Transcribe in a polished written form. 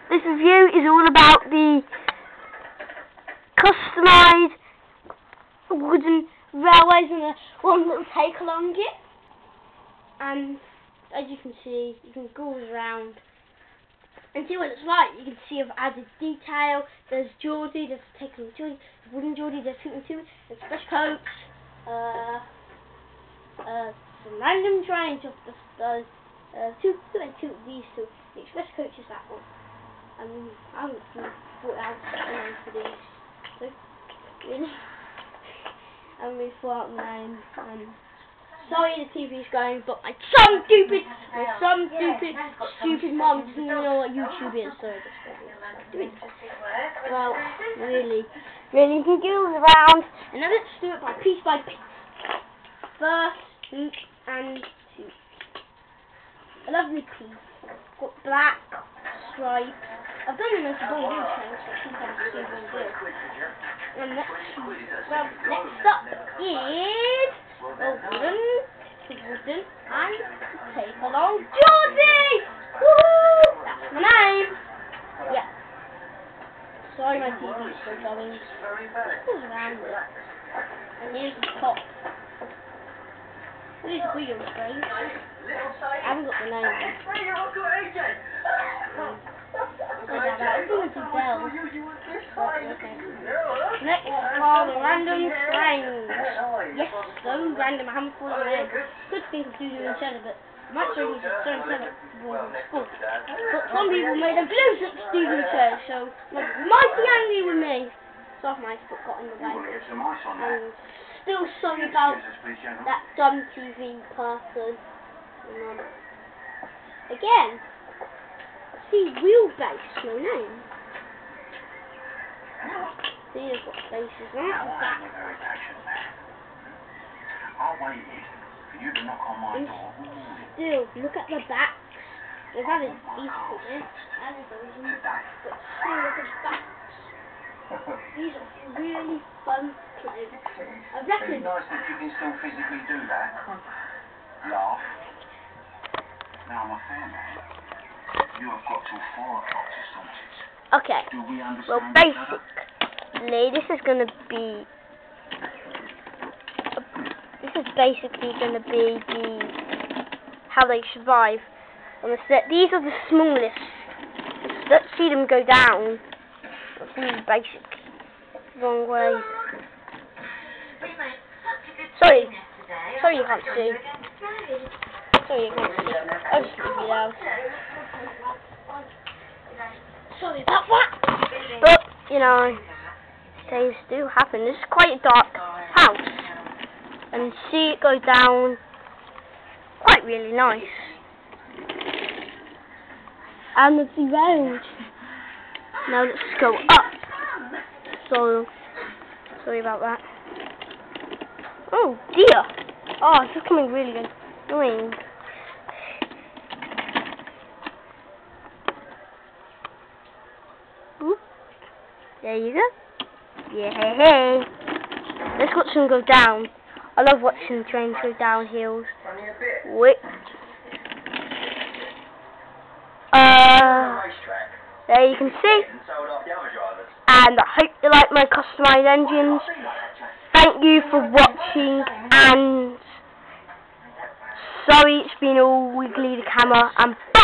this review is all about the customised wooden railways and one little take-along kit. And as you can see, you can go around and see what it's like. You can see I've added detail. There's Geordie, there's take-along Geordie, wooden Geordie, there's two, there's fresh coats, some random trains of two of these two. The express coach is that one. I haven't thought out the name for these. So, really? I haven't really thought out the name. Sorry the TV's going, but my stupid mum doesn't know what YouTube is, so I just doing it. Well, really, you can go around, and then let's do it piece by piece. First, hoop and two. A lovely piece. Got black stripe. I've done the most boring train, so sometimes it's even good. And next up is wooden and take-along Geordie! Woo! That's my name! Yeah. Sorry my TV's still going. It goes around it. And here's the top. These wheels, right? I haven't got the name. I'm going to bell. Okay. Next are the random trains. Yes, those random. I haven't thought of the name. Good thing to do in Cheddar, but I might show you some Cheddar boys in school. But some people made a blue Stephen Cheddar, so you might be angry with me. Sorry, my foot got in the way. And still sorry about that dumb TV person. Again, see wheelbase, no name. See, there's got faces on that. Still, look at the backs. They've added these to this. Added those in the back. But still, look at the backs. These are really fun plays. I reckon. It's nice that you can still physically do that. Laugh. Now, my fair man, you have got till 4 o'clock to sort it. Okay. Do we understand? Well, basically, this is going to be. This is basically going to be how they survive on the set. These are the smallest. Let's see them go down. That's really basic. Wrong way. Sorry you can't see. Sorry you can't see. I'll just leave it out. Sorry about that. But, you know, things do happen. This is quite a dark house. And see it go down. Quite really nice. And it's the road. Now let's go up. So, sorry about that. Oh dear! Oh, it's becoming really annoying. Oop. There you go. Yeah, hey. Let's watch them go down. I love watching trains go down hills. Wait. There you can see. And I hope you like my customised engines. Thank you for watching, and sorry it's been all wiggly the camera, and bye!